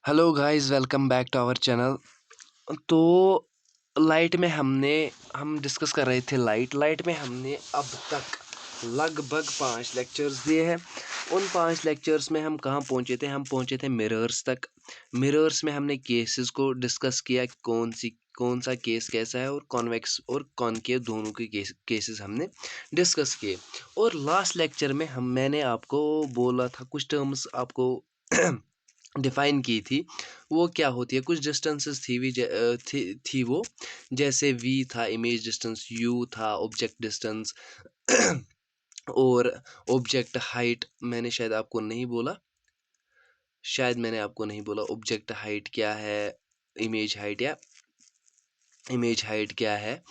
Hello guys, welcome back to our channel. तो light में हम डिस्कस कर रहे थे। लाइट में हमने अब तक लगभग 5 लेक्चर्स दिए हैं। उन 5 लेक्चर्स में हम कहाँ पहुँचे थे? हम पहुँचे थे मिरर्स तक। मिरर्स में हमने केसेस को डिस्कस किया, कौन सा केस कैसा है, और कॉन्वेक्स और कॉनकेव दोनों के केसेस हमने डिस्कस किए। और लास्ट लेक्चर में मैंने आपको बोला था, कुछ टर्म्स आपको डिफाइन की थी। वो क्या होती है? कुछ डिस्टेंसेस थी वो, जैसे वी था इमेज डिस्टेंस, यू था ऑब्जेक्ट डिस्टेंस और ऑब्जेक्ट हाइट मैंने आपको नहीं बोला ऑब्जेक्ट हाइट क्या है, इमेज हाइट या इमेज हाइट क्या है।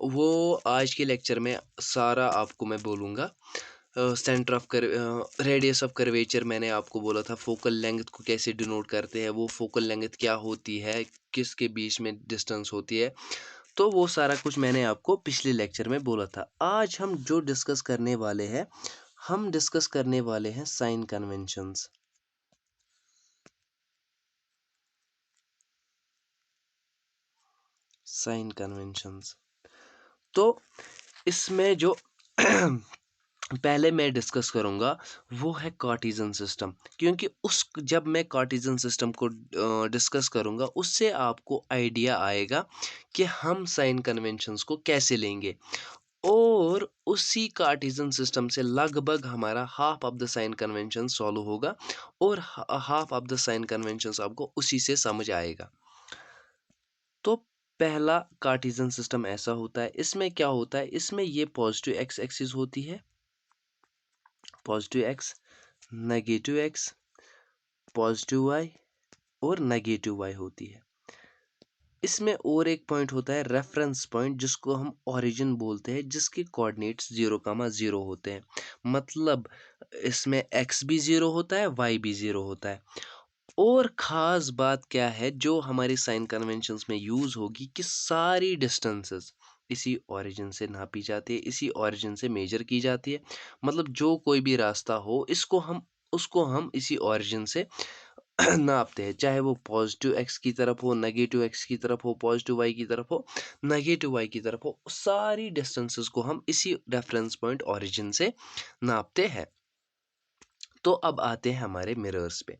वो आज के लेक्चर में सारा आपको मैं बोलूँगा। Centre of radius of curvature मैंने आपको बोला था। फोकल लेंथ को कैसे डिनोट करते हैं, वो फोकल लेंथ क्या होती है, किसके बीच में डिस्टेंस होती है, तो वो सारा कुछ मैंने आपको पिछले लेक्चर में बोला था। आज हम जो डिस्कस करने वाले हैं, हम डिस्कस करने वाले हैं साइन कन्वेंशंस। साइन कन्वेंशंस तो इसमें जो पहले मैं डिस्कस करूंगा वो है कार्टेशियन सिस्टम, क्योंकि उस जब मैं कार्टेशियन सिस्टम को डिस्कस करूंगा उससे आपको आइडिया आएगा कि हम साइन कन्वेंशंस को कैसे लेंगे, और उसी कार्टेशियन सिस्टम से लगभग हमारा half of the sign convention solve होगा, और half of the sign conventions आपको उसी से समझ आएगा। तो पहला कार्टेशियन सिस्टम ऐसा होता है। इसमें क्या होता है? इसमें ये पॉजिटिव एक्स एक्सिस होती है, positive X, negative X, positive Y और नेगेटिव वाई होती है। इसमें और एक पॉइंट होता है रेफरेंस पॉइंट, जिसको हम ओरिजिन बोलते हैं, जिसके कोऑर्डिनेट्स 0,0 होते हैं। मतलब इसमें एक्स भी 0 होता है, वाई भी 0 होता है। और ख़ास बात क्या है जो हमारी साइन कन्वेंशंस में यूज़ होगी, कि सारी डिस्टेंसेस इसी ओरिजिन से नापी जाती है, इसी ओरिजिन से मेजर की जाती है। मतलब जो कोई भी रास्ता हो, उसको हम इसी ओरिजिन से नापते हैं, चाहे वो पॉजिटिव एक्स की तरफ हो, नेगेटिव एक्स की तरफ हो, पॉजिटिव वाई की तरफ हो, नेगेटिव वाई की तरफ हो, सारी डिस्टेंसेस को हम इसी रेफरेंस पॉइंट ओरिजिन से नापते हैं। तो अब आते हैं हमारे मिरर्स पे।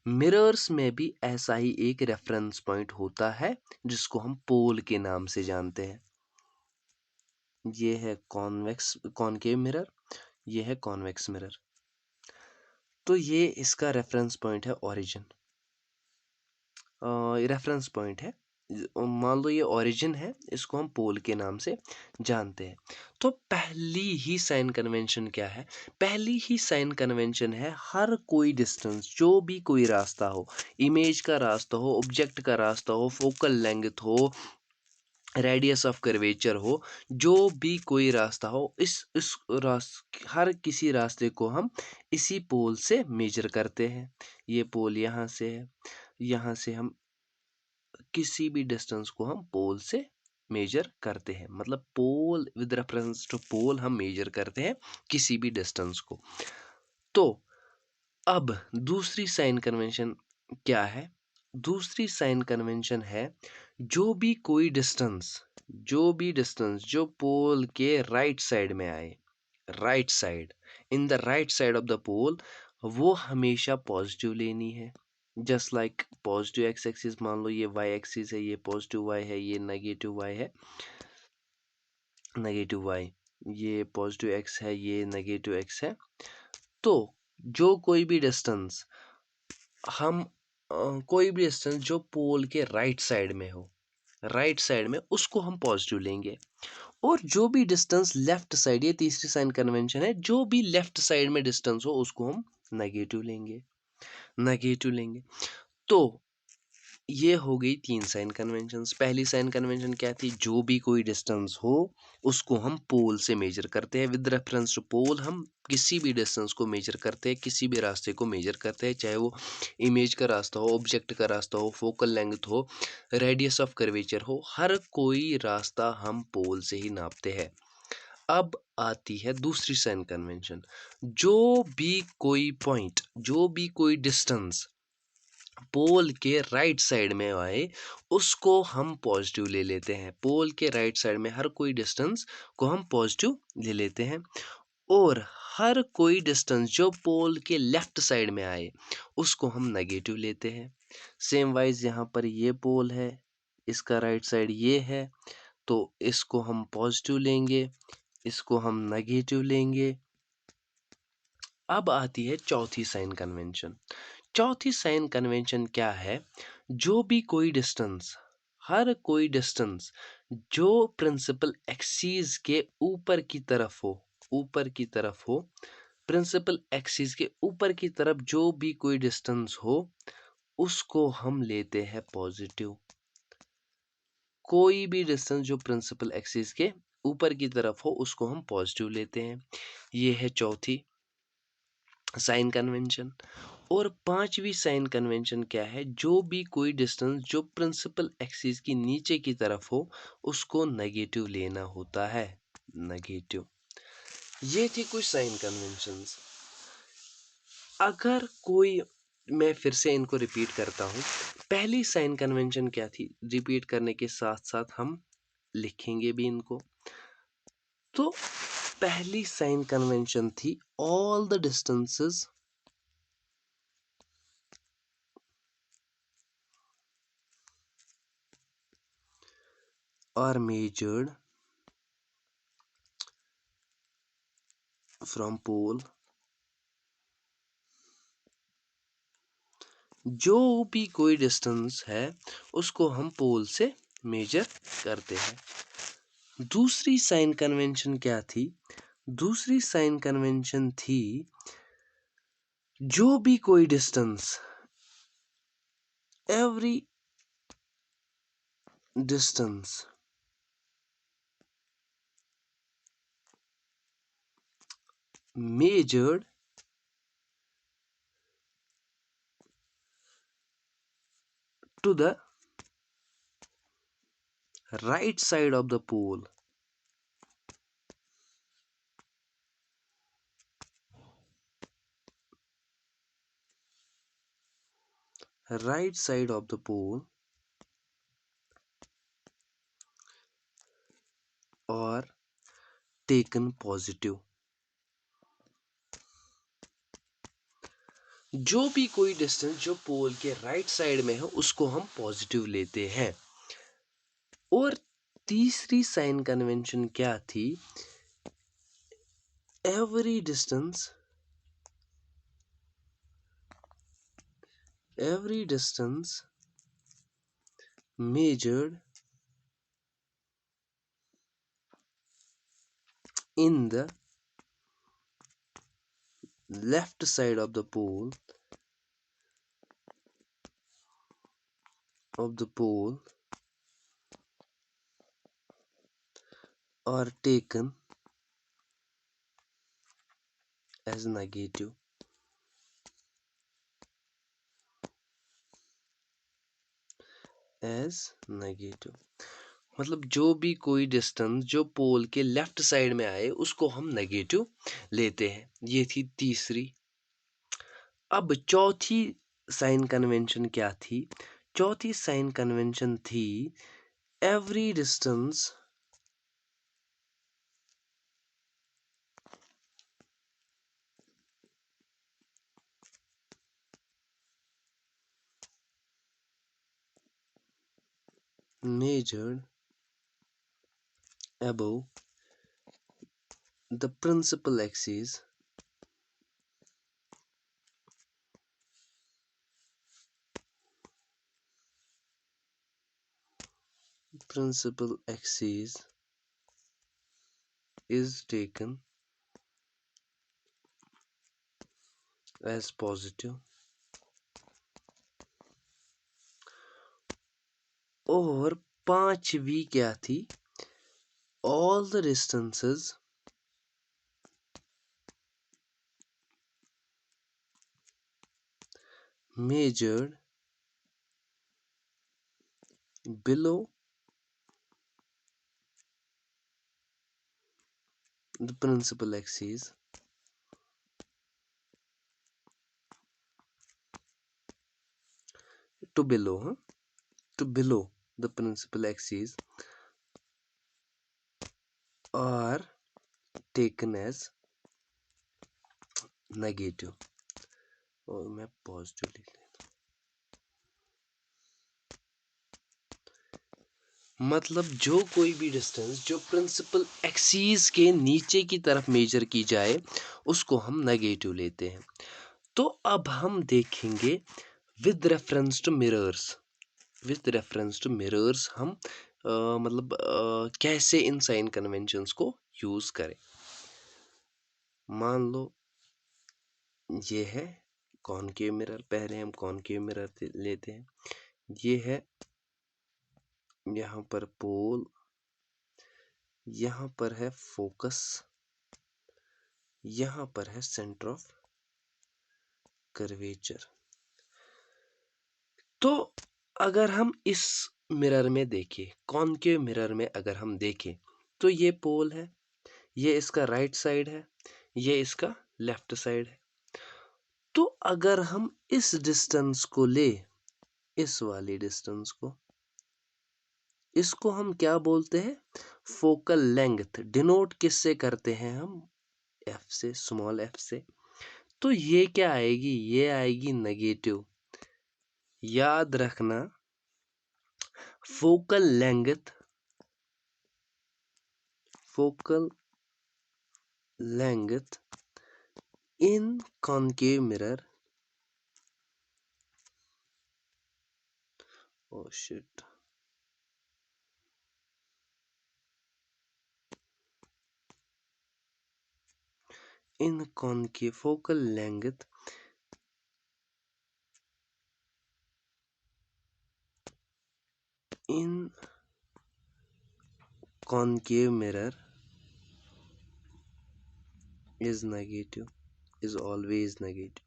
मिरर्स में भी ऐसा ही एक रेफरेंस पॉइंट होता है, जिसको हम पोल के नाम से जानते हैं। ये है कॉनकेव मिरर, ये है कॉन्वेक्स मिरर। तो ये इसका रेफरेंस पॉइंट है ओरिजिन, रेफरेंस पॉइंट है। मान लो ये ओरिजिन है, इसको हम पोल के नाम से जानते हैं। तो पहली ही साइन कन्वेंशन क्या है? पहली ही साइन कन्वेंशन है, हर कोई डिस्टेंस, जो भी कोई रास्ता हो, इमेज का रास्ता हो, ऑब्जेक्ट का रास्ता हो, फोकल लेंथ हो, रेडियस ऑफ कर्वेचर हो, जो भी कोई रास्ता हो, हर किसी रास्ते को हम इसी पोल से मेजर करते हैं। ये पोल यहाँ से है, यहाँ से हम किसी भी डिस्टेंस को हम पोल से मेजर करते हैं। मतलब पोल विद रेफरेंस टू पोल हम मेजर करते हैं किसी भी डिस्टेंस को। तो अब दूसरी साइन कन्वेंशन क्या है? दूसरी साइन कन्वेंशन है, जो पोल के राइट साइड में आए, right side, in the right side of the pole, वो हमेशा पॉजिटिव लेनी है। Just like positive x axis, मान लो ये वाई एक्सिस है, ये पॉजिटिव वाई है, ये नेगेटिव वाई है, नेगेटिव वाई, ये पॉजिटिव एक्स है, ये नेगेटिव एक्स है। तो जो कोई भी डिस्टेंस हम कोई भी डिस्टेंस जो पोल के राइट साइड में हो, राइट साइड में, उसको हम पॉजिटिव लेंगे। और जो भी डिस्टेंस लेफ्ट साइड, ये तीसरी साइन कन्वेंशन है, जो भी लेफ्ट साइड में डिस्टेंस हो उसको हम नेगेटिव लेंगे, नेगेटिव लेंगे। तो ये हो गई 3 साइन कन्वेंशंस। पहली साइन कन्वेंशन क्या थी? जो भी कोई डिस्टेंस हो उसको हम पोल से मेजर करते हैं। विद रेफरेंस टू पोल हम किसी भी डिस्टेंस को मेजर करते हैं, किसी भी रास्ते को मेजर करते हैं, चाहे वो इमेज का रास्ता हो, ऑब्जेक्ट का रास्ता हो, फोकल लेंथ हो, रेडियस ऑफ कर्वेचर हो, हर कोई रास्ता हम पोल से ही नापते हैं। अब आती है दूसरी साइन कन्वेंशन। जो भी कोई पॉइंट, जो भी कोई डिस्टेंस पोल के राइट साइड में आए उसको हम पॉजिटिव ले लेते हैं। पोल के राइट साइड में हर कोई डिस्टेंस को हम पॉजिटिव ले लेते हैं, और हर कोई डिस्टेंस जो पोल के लेफ्ट साइड में आए उसको हम नेगेटिव लेते हैं। सेम वाइज यहाँ पर ये पोल है, इसका राइट साइड ये है, तो इसको हम पॉजिटिव लेंगे, इसको हम नेगेटिव लेंगे। अब आती है चौथी साइन कन्वेंशन। चौथी साइन कन्वेंशन क्या है? जो भी कोई डिस्टेंस, हर कोई डिस्टेंस जो प्रिंसिपल एक्सिस के ऊपर की तरफ हो, ऊपर की तरफ हो, प्रिंसिपल एक्सिस के ऊपर की तरफ जो भी कोई डिस्टेंस हो उसको हम लेते हैं पॉजिटिव। कोई भी डिस्टेंस जो प्रिंसिपल एक्सिस के ऊपर की तरफ हो उसको हम पॉजिटिव लेते हैं। ये है चौथी साइन कन्वेंशन। और पांचवी साइन कन्वेंशन क्या है? जो भी कोई डिस्टेंस जो प्रिंसिपल एक्सिस की नीचे की तरफ हो उसको नेगेटिव लेना होता है, नेगेटिव। ये थी कुछ साइन कन्वेंशंस। अगर कोई, मैं फिर से इनको रिपीट करता हूँ। पहली साइन कन्वेंशन क्या थी? रिपीट करने के साथ साथ हम लिखेंगे भी इनको। तो पहली साइन कन्वेंशन थी all the distances are measured from pole। जो भी कोई डिस्टेंस है उसको हम पोल से मेजर करते हैं। दूसरी साइन कन्वेंशन क्या थी? दूसरी साइन कन्वेंशन थी जो भी कोई distance, every distance measured to the right side of the pole, right side of the pole or taken positive। जो भी कोई डिस्टेंस जो पोल के राइट साइड में है उसको हम पॉजिटिव लेते हैं। और तीसरी साइन कन्वेंशन क्या थी? Every distance, every distance measured in the left side of the pole, of the pole are taken as negative। as negative मतलब जो भी कोई डिस्टेंस जो पोल के लेफ्ट साइड में आए उसको हम नेगेटिव लेते हैं। ये थी तीसरी। अब चौथी साइन कन्वेंशन क्या थी? चौथी साइन कन्वेंशन थी every distance measured above the principal axis, principal axis is taken as positive। और पांचवी क्या थी? all the distances measured below the principal axis to below, to below the principal axis are taken as negative. और मैं positive लिख लेता हूँ। मतलब जो कोई भी डिस्टेंस जो प्रिंसिपल एक्सीस के नीचे की तरफ मेजर की जाए उसको हम नेगेटिव लेते हैं। तो अब हम देखेंगे with reference to mirrors. With reference to mirrors हम मतलब कैसे इन साइन कन्वेंशंस को यूज करें। मान लो ये है कॉनकेव मिरर, पहले हम कॉनकेव मिरर लेते हैं। ये है यहाँ पर पोल, यहाँ पर है फोकस, यहाँ पर है सेंटर ऑफ कर्वेचर। तो अगर हम इस मिरर में देखें, कॉनकेव मिरर में अगर हम देखें तो ये पोल है, ये इसका राइट साइड है, ये इसका लेफ्ट साइड है। तो अगर हम इस डिस्टेंस को ले, इस वाली डिस्टेंस को, इसको हम क्या बोलते हैं? Focal length. डिनोट किससे करते हैं हम? एफ से, स्मॉल एफ से। तो ये क्या आएगी? ये आएगी नेगेटिव। याद रखना focal length, focal length in concave mirror, oh shit, in concave focal length in concave mirror is negative, is always negative।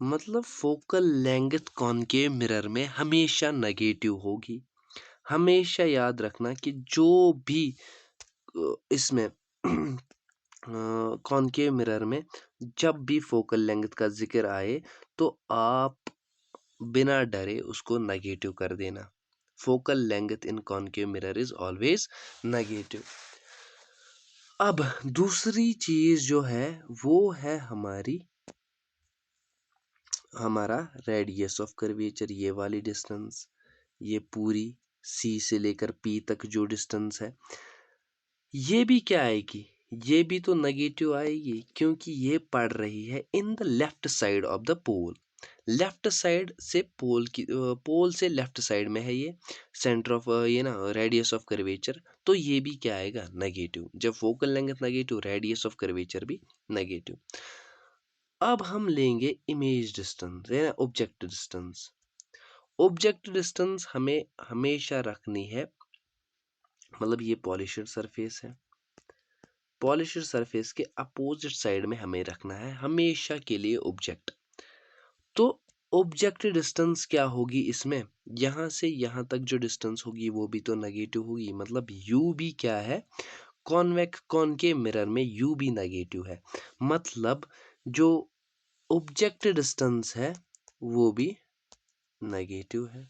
मतलब फोकल लेंथ कॉनकेव मिरर में हमेशा नेगेटिव होगी। हमेशा याद रखना कि जो भी इसमें कॉनकेव मिरर में जब भी फोकल लेंथ का जिक्र आए तो आप बिना डरे उसको नेगेटिव कर देना। Focal length in concave mirror is always negative. अब दूसरी चीज जो है वो है हमारा रेडियस ऑफ कर्वेचर। ये वाली डिस्टेंस, ये पूरी सी से लेकर पी तक जो डिस्टेंस है, ये भी क्या आएगी? ये भी तो नेगेटिव आएगी क्योंकि ये पड़ रही है in the left side of the pole. Left side से पोल से लेफ्ट साइड में है ये सेंटर ऑफ ये ना रेडियस ऑफ कर्वेचर। तो ये भी क्या आएगा? नेगेटिव। जब focal length negative, radius of curvature भी नेगेटिव। अब हम लेंगे इमेज डिस्टेंस, है ना, ऑब्जेक्ट डिस्टेंस। ऑब्जेक्ट डिस्टेंस हमें हमेशा रखनी है, मतलब ये पॉलिश्ड सरफेस है, पॉलिश्ड सरफेस के अपोजिट साइड में हमें रखना है हमेशा के लिए ऑब्जेक्ट। तो ऑब्जेक्ट डिस्टेंस क्या होगी इसमें? यहाँ से यहाँ तक जो डिस्टेंस होगी वो भी तो नेगेटिव होगी। मतलब यू भी क्या है? कॉनकेव मिरर में यू भी नेगेटिव है। मतलब जो ऑब्जेक्ट डिस्टेंस है वो भी नेगेटिव है।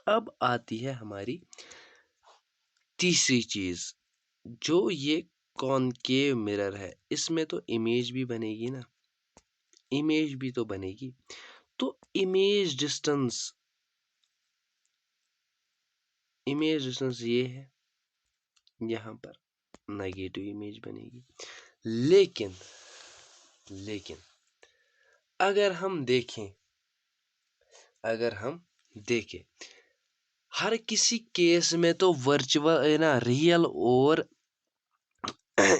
अब आती है हमारी तीसरी चीज, जो ये कॉनकेव मिरर है इसमें तो इमेज भी बनेगी ना, इमेज भी तो बनेगी। तो इमेज डिस्टेंस ये है, यहाँ पर नेगेटिव इमेज बनेगी। लेकिन अगर हम देखें हर किसी केस में तो वर्चुअल है ना, रियल और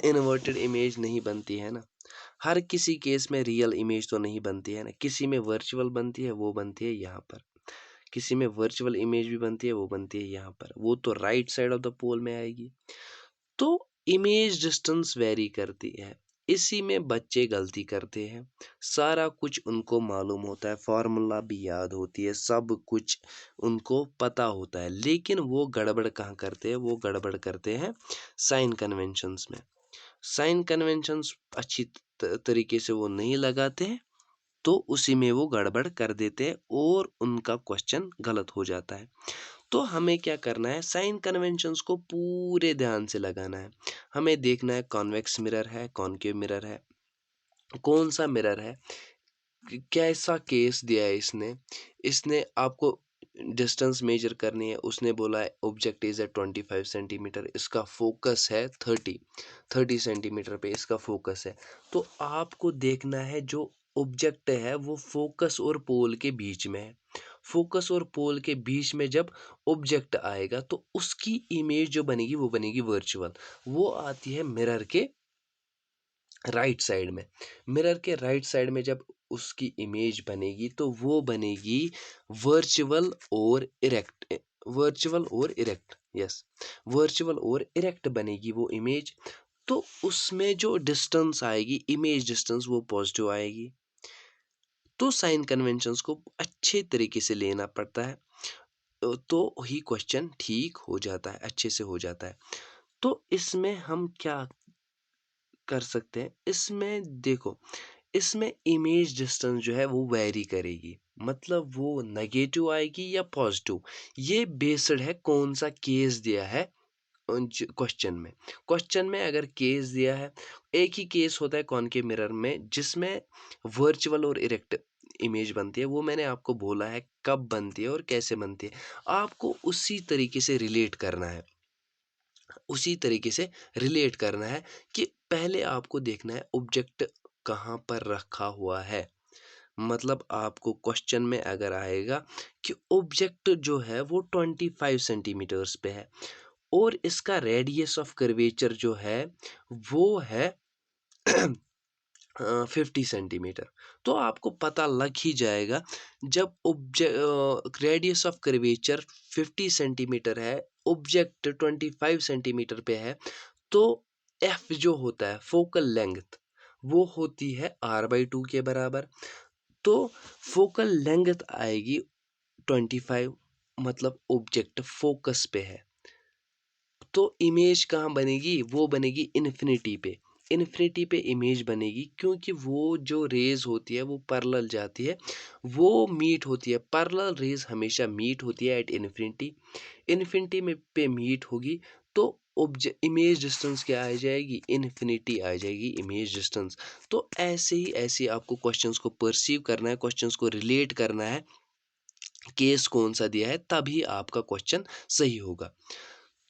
इन्वर्टेड इमेज नहीं बनती है ना। हर किसी केस में रियल इमेज तो नहीं बनती है ना, किसी में वर्चुअल बनती है, वो बनती है यहाँ पर। किसी में वर्चुअल इमेज भी बनती है, वो बनती है यहाँ पर। वो तो राइट साइड ऑफ द पोल में आएगी। तो इमेज डिस्टेंस वेरी करती है। इसी में बच्चे गलती करते हैं। सारा कुछ उनको मालूम होता है, फॉर्मूला भी याद होती है, सब कुछ उनको पता होता है, लेकिन वो गड़बड़ कहाँ करते हैं? वो गड़बड़ करते हैं साइन कन्वेंशंस में। साइन कन्वेंशंस अच्छी तरीके से वो नहीं लगाते हैं, तो उसी में वो गड़बड़ कर देते हैं और उनका क्वेश्चन गलत हो जाता है। तो हमें क्या करना है, साइन कन्वेंशंस को पूरे ध्यान से लगाना है। हमें देखना है कॉन्वेक्स मिरर है, कॉनकेव मिरर है, कौन सा मिरर है, कैसा केस दिया है इसने। इसने आपको डिस्टेंस मेजर करनी है, उसने बोला है ऑब्जेक्ट इज एट 25 सेंटीमीटर, इसका फोकस है 30 सेंटीमीटर पे इसका फोकस है। तो आपको देखना है जो ऑब्जेक्ट है वो फोकस और पोल के बीच में है। फोकस और पोल के बीच में जब ऑब्जेक्ट आएगा तो उसकी इमेज जो बनेगी वो बनेगी वर्चुअल। वो आती है मिरर के राइट साइड में। मिरर के राइट साइड में जब उसकी इमेज बनेगी तो वो बनेगी वर्चुअल और इरेक्ट। वर्चुअल और इरेक्ट, यस, वर्चुअल और इरेक्ट बनेगी वो इमेज। तो उसमें जो डिस्टेंस आएगी, इमेज डिस्टेंस, वो पॉजिटिव आएगी। तो साइन कन्वेंशंस को अच्छे तरीके से लेना पड़ता है, तो ही क्वेश्चन ठीक हो जाता है, अच्छे से हो जाता है। तो इसमें हम क्या कर सकते हैं, इसमें देखो, इसमें इमेज डिस्टेंस जो है वो वेरी करेगी, मतलब वो नेगेटिव आएगी या पॉजिटिव, ये बेस्ड है कौन सा केस दिया है क्वेश्चन में। क्वेश्चन में अगर केस दिया है, एक ही केस होता है कॉनकेव मिरर में जिसमें वर्चुअल और इरेक्ट इमेज बनती है, वो मैंने आपको बोला है कब बनती है और कैसे बनती है। आपको उसी तरीके से रिलेट करना है, उसी तरीके से रिलेट करना है कि पहले आपको देखना है ऑब्जेक्ट कहाँ पर रखा हुआ है। मतलब आपको क्वेश्चन में अगर आएगा कि ऑब्जेक्ट जो है वो 25 सेंटीमीटर्स पे है और इसका रेडियस ऑफ कर्वेचर जो है वो है 50 सेंटीमीटर, तो आपको पता लग ही जाएगा। जब रेडियस ऑफ कर्वेचर 50 सेंटीमीटर है, ऑब्जेक्ट 25 सेंटीमीटर पे है, तो एफ जो होता है फोकल लेंथ वो होती है r/2 के बराबर। तो फोकल लेंथ आएगी 25, मतलब ऑब्जेक्ट फोकस पे है। तो इमेज कहाँ बनेगी, वो बनेगी इन्फिनिटी पे। इन्फिनिटी पे इमेज बनेगी क्योंकि वो जो रेज होती है वो पैरेलल जाती है, वो मीट होती है। पैरेलल रेज हमेशा मीट होती है एट इन्फिनिटी। इन्फिनिटी में पे मीट होगी तो इमेज डिस्टेंस क्या आ जाएगी, इन्फिनिटी आ जाएगी इमेज डिस्टेंस। तो ऐसे ही ऐसे आपको क्वेश्चंस को परसीव करना है, क्वेश्चंस को रिलेट करना है, केस कौन सा दिया है, तभी आपका क्वेश्चन सही होगा।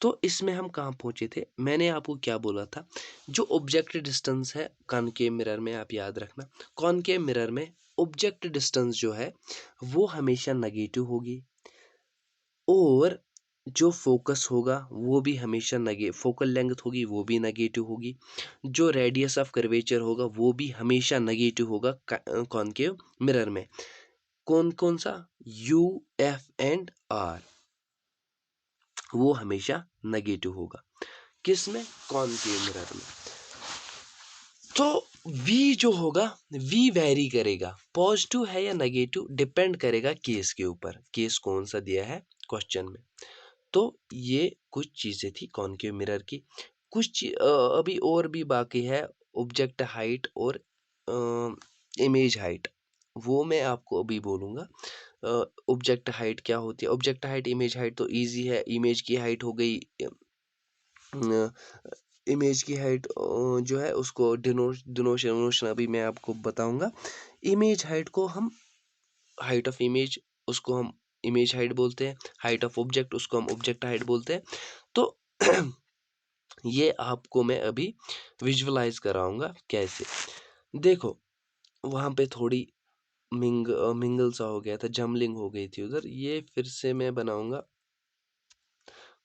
तो इसमें हम कहाँ पहुंचे थे, मैंने आपको क्या बोला था, जो ऑब्जेक्ट डिस्टेंस है कॉनकेव मिरर में, आप याद रखना, कॉनकेव मिरर में ऑब्जेक्ट डिस्टेंस जो है वो हमेशा नेगेटिव होगी और जो फोकस होगा वो भी हमेशा फोकल लेंथ होगी वो भी नेगेटिव होगी। जो रेडियस ऑफ कर्वेचर होगा वो भी हमेशा नेगेटिव होगा कॉनकेव मिरर में। कौन कौन सा, यू, एफ एंड आर, वो हमेशा नेगेटिव होगा। किसमें, कॉनकेव मिरर में। तो V जो होगा, V वेरी करेगा, पॉजिटिव है या नेगेटिव डिपेंड करेगा केस के ऊपर, केस कौन सा दिया है क्वेश्चन में। तो ये कुछ चीज़ें थी कॉनकेव मिरर की। अभी और भी बाकी है, ऑब्जेक्ट हाइट और इमेज हाइट, वो मैं आपको अभी बोलूँगा। ऑब्जेक्ट हाइट क्या होती है, ऑब्जेक्ट हाइट, इमेज हाइट तो इजी है। इमेज की हाइट हो गई, इमेज की हाइट जो है उसको डिनोशन अभी मैं आपको बताऊंगा। इमेज हाइट को हम, हाइट ऑफ इमेज उसको हम इमेज हाइट बोलते हैं, हाइट ऑफ ऑब्जेक्ट उसको हम ऑब्जेक्ट हाइट बोलते हैं। तो ये आपको मैं अभी विजुअलाइज कराऊंगा कैसे। देखो, वहाँ पे थोड़ी मिंगल सा हो गया था, जमलिंग हो गई थी उधर, ये फिर से मैं बनाऊंगा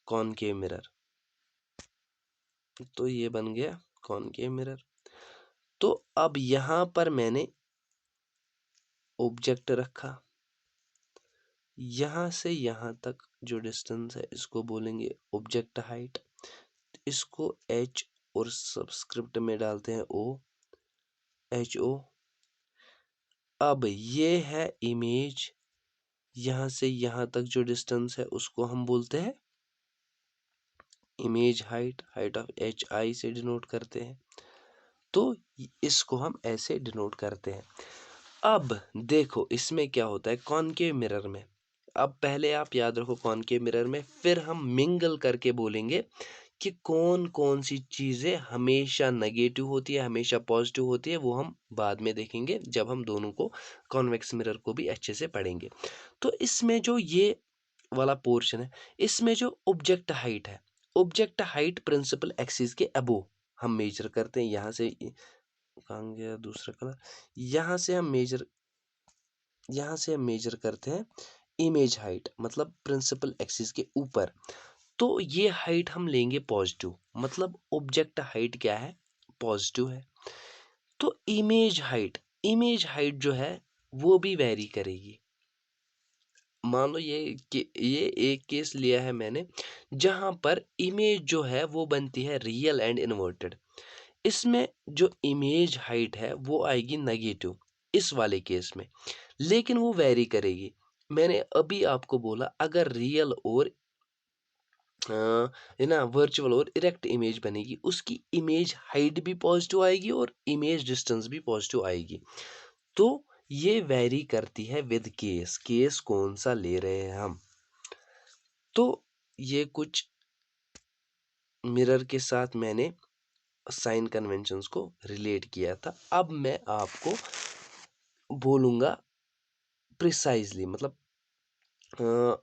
कॉनकेव मिरर। तो ये बन गया कॉनकेव मिरर। तो अब यहाँ पर मैंने ऑब्जेक्ट रखा, यहाँ से यहाँ तक जो डिस्टेंस है इसको बोलेंगे ऑब्जेक्ट हाइट। इसको h और सबस्क्रिप्ट में डालते हैं o, ho। अब ये है इमेज, यहाँ से यहाँ तक जो डिस्टेंस है उसको हम बोलते हैं image height, height of hi से डिनोट करते हैं। तो इसको हम ऐसे डिनोट करते हैं। अब देखो इसमें क्या होता है कॉनकेव मिरर में। अब पहले आप याद रखो कॉनकेव मिरर में, फिर हम मिंगल करके बोलेंगे कि कौन कौन सी चीज़ें हमेशा नेगेटिव होती है, हमेशा पॉजिटिव होती है, वो हम बाद में देखेंगे जब हम दोनों को कॉन्वेक्स मिरर को भी अच्छे से पढ़ेंगे। तो इसमें जो ये वाला पोर्शन है, इसमें जो ऑब्जेक्ट हाइट प्रिंसिपल एक्सिस के अबो हम मेजर करते हैं। यहाँ से कहाँ गया दूसरा कलर, यहाँ से हम मेजर करते हैं इमेज हाइट, मतलब प्रिंसिपल एक्सिस के ऊपर। तो ये हाइट हम लेंगे पॉजिटिव, मतलब ऑब्जेक्ट हाइट क्या है, पॉजिटिव है। तो इमेज हाइट जो है वो भी वेरी करेगी। मान लो ये एक केस लिया है मैंने जहां पर इमेज जो है वो बनती है रियल एंड इन्वर्टेड। इसमें जो इमेज हाइट है वो आएगी नेगेटिव इस वाले केस में, लेकिन वो वेरी करेगी। मैंने अभी आपको बोला अगर रियल और है ना वर्चुअल और इरेक्ट इमेज बनेगी, उसकी इमेज हाइट भी पॉजिटिव आएगी और इमेज डिस्टेंस भी पॉजिटिव आएगी। तो ये वेरी करती है विद केस कौन सा ले रहे हैं हम। तो ये कुछ मिरर के साथ मैंने साइन कन्वेंशंस को रिलेट किया था। अब मैं आपको बोलूँगा प्रिसाइजली, मतलब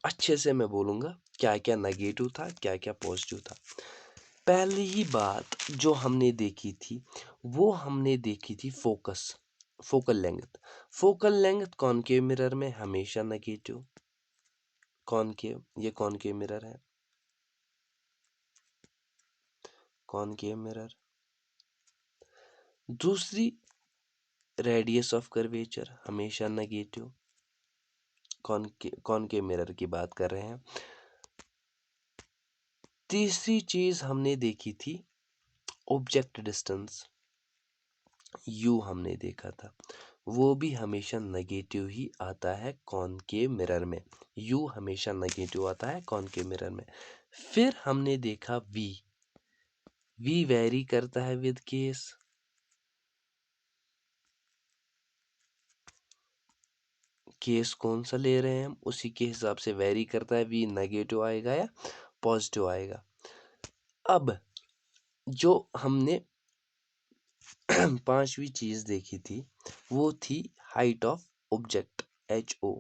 अच्छे से मैं बोलूँगा क्या क्या नेगेटिव था क्या क्या पॉजिटिव था। पहली ही बात जो हमने देखी थी वो हमने देखी थी फोकल लेंथ कॉनकेव मिरर में हमेशा नेगेटिव। ये कॉनकेव मिरर है, कॉनकेव मिरर। दूसरी रेडियस ऑफ कर्वेचर हमेशा नेगेटिव, कॉनकेव मिरर की बात कर रहे हैं। तीसरी चीज हमने देखी थी ऑब्जेक्ट डिस्टेंस, यू हमने देखा था, वो भी हमेशा नेगेटिव ही आता है कॉनकेव मिरर में। यू हमेशा नेगेटिव आता है कॉनकेव मिरर में। फिर हमने देखा वी वेरी करता है विद केस कौन सा ले रहे हैं हम उसी के हिसाब से वेरी करता है, वी नेगेटिव आएगा या पॉजिटिव आएगा। अब जो हमने पांचवी चीज देखी थी वो थी हाइट ऑफ ऑब्जेक्ट HO,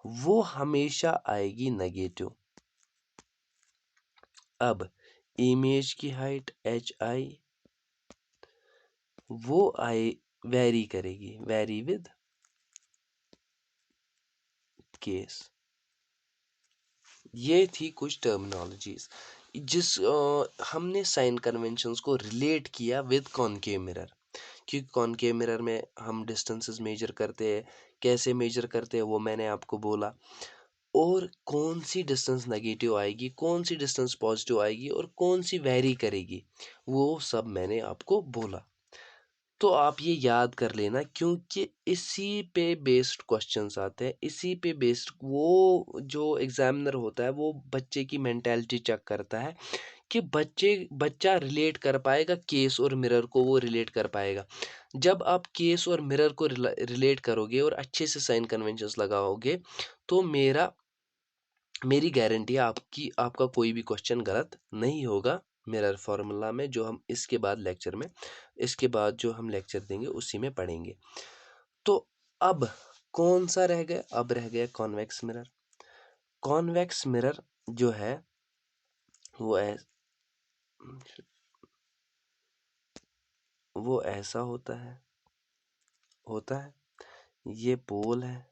वो हमेशा आएगी नेगेटिव। अब इमेज की हाइट HI वो वेरी करेगी, वेरी विद केस। ये थी कुछ टर्मिनोलॉजीज हमने साइन कन्वेंशंस को रिलेट किया विद कॉनकेव मिरर, क्योंकि कॉनकेव मिरर में हम डिस्टेंसेस मेजर करते हैं। कैसे मेजर करते हैं वो मैंने आपको बोला, और कौन सी डिस्टेंस नेगेटिव आएगी कौन सी डिस्टेंस पॉजिटिव आएगी और कौन सी वेरी करेगी वो सब मैंने आपको बोला। तो आप ये याद कर लेना क्योंकि इसी पे बेस्ड क्वेश्चंस आते हैं, इसी पे बेस्ड वो जो एग्जामिनर होता है वो बच्चे की मेंटालिटी चेक करता है कि बच्चा रिलेट कर पाएगा केस और मिरर को, वो रिलेट कर पाएगा। जब आप केस और मिरर को रिलेट करोगे और अच्छे से साइन कन्वेंशंस लगाओगे तो मेरी गारंटी है आपका कोई भी क्वेश्चन गलत नहीं होगा मिरर फार्मूला में, जो हम इसके बाद जो हम लेक्चर देंगे उसी में पढ़ेंगे। तो अब कौन सा रह गया, अब रह गया कॉन्वेक्स मिरर। कॉन्वेक्स मिरर जो है वो वो ऐसा होता है ये पोल है,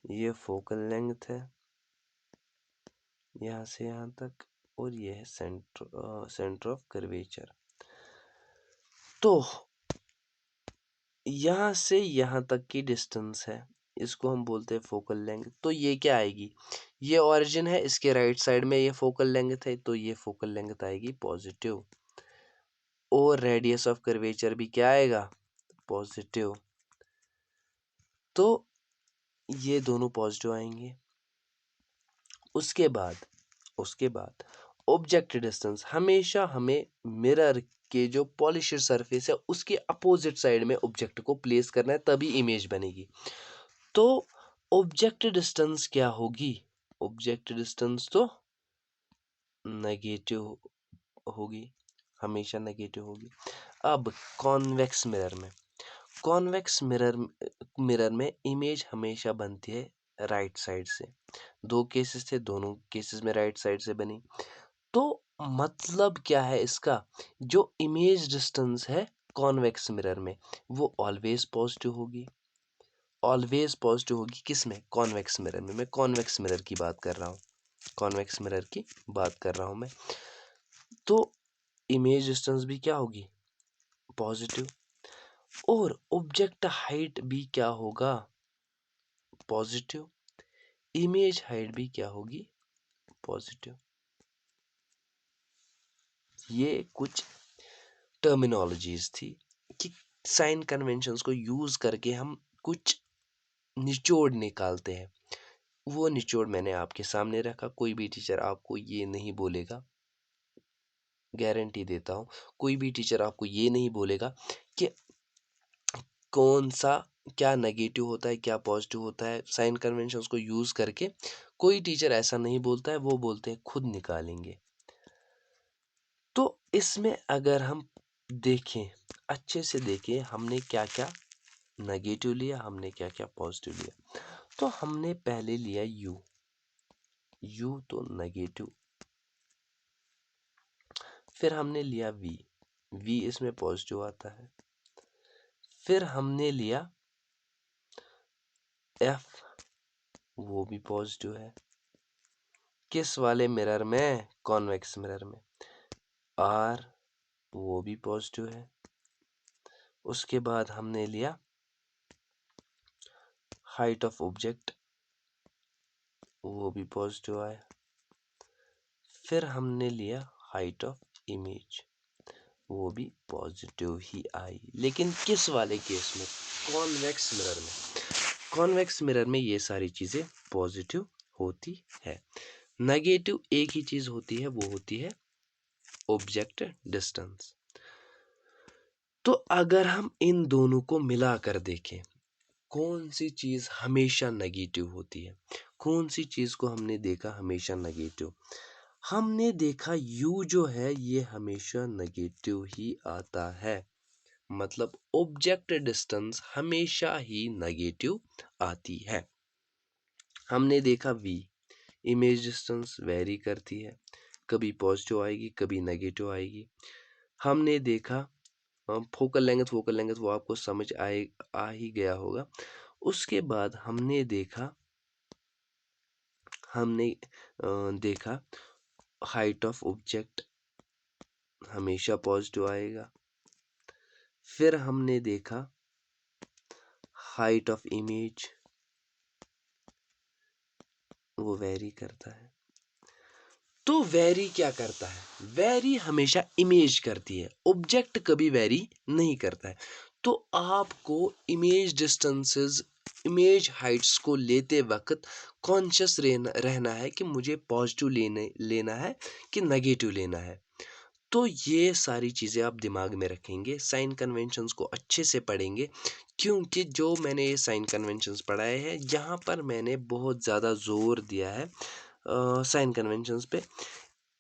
ये फोकल लेंथ है यहाँ से यहाँ तक, और ये है सेंटर ऑफ कर्वेचर। तो यहाँ से यहाँ तक की डिस्टेंस है, इसको हम बोलते हैं फोकल लेंथ। तो ये क्या आएगी, ये ओरिजिन है, इसके राइट साइड में ये फोकल लेंथ है, तो ये फोकल लेंथ आएगी पॉजिटिव। और रेडियस ऑफ कर्वेचर भी क्या आएगा, पॉजिटिव। तो ये दोनों पॉजिटिव आएंगे। उसके बाद ऑब्जेक्ट डिस्टेंस हमेशा हमें मिरर के जो पॉलिश्ड सरफेस है उसके अपोजिट साइड में ऑब्जेक्ट को प्लेस करना है, तभी इमेज बनेगी। तो ऑब्जेक्ट डिस्टेंस क्या होगी? ऑब्जेक्ट डिस्टेंस तो नेगेटिव होगी, हमेशा नेगेटिव होगी। अब कॉन्वेक्स मिरर में इमेज हमेशा बनती है राइट साइड से। दो केसेस थे, दोनों केसेस में राइट साइड से बनी। तो मतलब क्या है इसका? जो इमेज डिस्टेंस है कॉन्वेक्स मिरर में वो ऑलवेज पॉजिटिव होगी। ऑलवेज पॉजिटिव होगी किसमें? कॉन्वेक्स मिरर में। मैं कॉन्वेक्स मिरर की बात कर रहा हूँ, कॉन्वेक्स मिरर की बात कर रहा हूँ मैं। तो इमेज डिस्टेंस भी क्या होगी? पॉजिटिव। और ऑब्जेक्ट हाइट भी क्या होगा? पॉजिटिव। इमेज हाइट भी क्या होगी? पॉजिटिव। ये कुछ टर्मिनोलॉजीज थी कि साइन कन्वेंशंस को यूज करके हम कुछ निचोड़ निकालते हैं। वो निचोड़ मैंने आपके सामने रखा। कोई भी टीचर आपको ये नहीं बोलेगा, गारंटी देता हूँ, कोई भी टीचर आपको ये नहीं बोलेगा कि कौन सा क्या नेगेटिव होता है क्या पॉजिटिव होता है साइन कन्वेंशंस को यूज करके। कोई टीचर ऐसा नहीं बोलता है, वो बोलते हैं खुद निकालेंगे। तो इसमें अगर हम देखें, अच्छे से देखें, हमने क्या क्या नेगेटिव लिया, हमने क्या क्या पॉजिटिव लिया। तो हमने पहले लिया यू तो नेगेटिव। फिर हमने लिया वी इसमें पॉजिटिव आता है। फिर हमने लिया एफ, वो भी पॉजिटिव है। किस वाले मिरर में? कॉन्वेक्स मिरर में। आर, वो भी पॉजिटिव है। उसके बाद हमने लिया हाइट ऑफ ऑब्जेक्ट, वो भी पॉजिटिव आया। फिर हमने लिया हाइट ऑफ इमेज, वो भी पॉजिटिव ही आई। लेकिन किस वाले केस में? कॉन्वेक्स मिरर में। कॉन्वेक्स मिरर में ये सारी चीज़ें पॉजिटिव होती है। नेगेटिव एक ही चीज़ होती है, वो होती है ऑब्जेक्ट डिस्टेंस। तो अगर हम इन दोनों को मिलाकर देखें, कौन सी चीज़ हमेशा नेगेटिव होती है, कौन सी चीज़ को हमने देखा हमेशा नेगेटिव? हमने देखा यू जो है ये हमेशा नेगेटिव ही आता है। मतलब ऑब्जेक्ट डिस्टेंस हमेशा ही नेगेटिव आती है। हमने देखा वी, इमेज डिस्टेंस वेरी करती है, कभी पॉजिटिव आएगी कभी नेगेटिव आएगी। हमने देखा फोकल लेंथ वो आपको समझ आ ही गया होगा। उसके बाद हमने देखा हाइट ऑफ ऑब्जेक्ट हमेशा पॉजिटिव आएगा। फिर हमने देखा हाइट ऑफ इमेज, वो वेरी करता है। तो वेरी क्या करता है? वेरी हमेशा इमेज करती है, ऑब्जेक्ट कभी वेरी नहीं करता है। तो आपको इमेज डिस्टेंसेस, इमेज हाइट्स को लेते वक्त कॉन्शियस रहना है कि मुझे पॉजिटिव लेना है कि नेगेटिव लेना है। तो ये सारी चीज़ें आप दिमाग में रखेंगे, साइन कन्वेंशंस को अच्छे से पढ़ेंगे। क्योंकि जो मैंने ये साइन कन्वेंशंस पढ़ाए हैं यहाँ पर मैंने बहुत ज़्यादा जोर दिया है साइन कन्वेंशंस पे।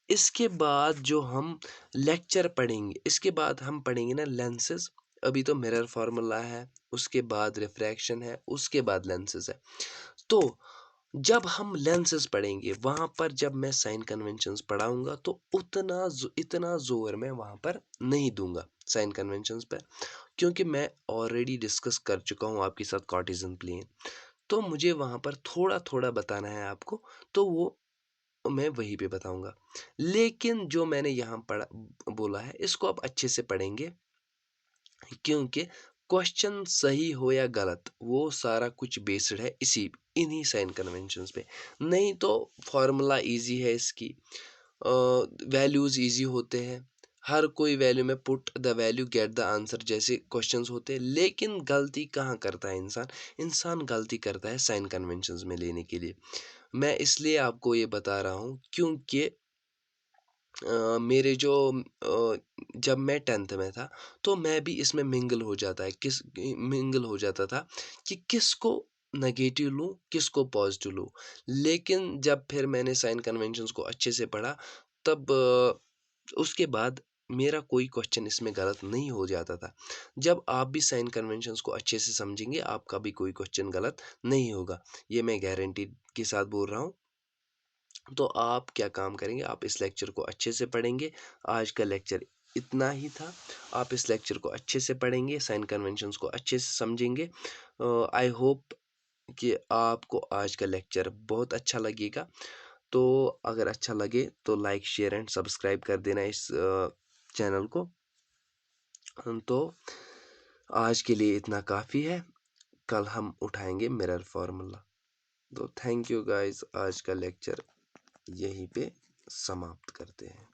इसके बाद जो हम लेक्चर पढ़ेंगे, इसके बाद हम पढ़ेंगे ना लेंसेज। अभी तो मिरर फार्मूला है, उसके बाद रिफ्रैक्शन है, उसके बाद लेंसेज है। तो जब हम लेंसेज पढ़ेंगे वहाँ पर जब मैं साइन कन्वेंशंस पढ़ाऊंगा तो इतना जोर मैं वहाँ पर नहीं दूंगा साइन कन्वेंशंस पर, क्योंकि मैं ऑलरेडी डिस्कस कर चुका हूँ आपके साथ कार्टेशियन प्लेन। तो मुझे वहाँ पर थोड़ा थोड़ा बताना है आपको, तो वो मैं वहीं पे बताऊंगा। लेकिन जो मैंने यहाँ पढ़ा बोला है इसको आप अच्छे से पढ़ेंगे, क्योंकि क्वेश्चन सही हो या गलत वो सारा कुछ बेस्ड है इन्हीं साइन कन्वेंशंस पे। नहीं तो फॉर्मूला इजी है इसकी, वैल्यूज इजी होते हैं, हर कोई वैल्यू में put the value get the answer जैसे क्वेश्चंस होते हैं। लेकिन गलती कहाँ करता है इंसान? इंसान गलती करता है साइन कन्वेंशंस में लेने के लिए। मैं इसलिए आपको ये बता रहा हूँ क्योंकि मेरे जो जब मैं 10th में था, तो मैं भी इसमें मिंगल हो जाता था कि किसको नेगेटिव लूँ, किसको पॉज़िटिव लूँ। लेकिन जब फिर मैंने साइन कन्वेंशंस को अच्छे से पढ़ा, तब उसके बाद मेरा कोई क्वेश्चन इसमें गलत नहीं हो जाता था। जब आप भी साइन कन्वेंशंस को अच्छे से समझेंगे, आपका भी कोई क्वेश्चन गलत नहीं होगा। ये मैं गारंटी के साथ बोल रहा हूँ। तो आप क्या काम करेंगे, आप इस लेक्चर को अच्छे से पढ़ेंगे। आज का लेक्चर इतना ही था। आप इस लेक्चर को अच्छे से पढ़ेंगे, साइन कन्वेंशंस को अच्छे से समझेंगे। आई होप कि आपको आज का लेक्चर बहुत अच्छा लगेगा। तो अगर अच्छा लगे तो लाइक, शेयर एंड सब्सक्राइब कर देना इस चैनल को। तो आज के लिए इतना काफ़ी है। कल हम उठाएंगे मिरर फार्मूला। तो थैंक यू गाइस, आज का लेक्चर यहीं पे समाप्त करते हैं।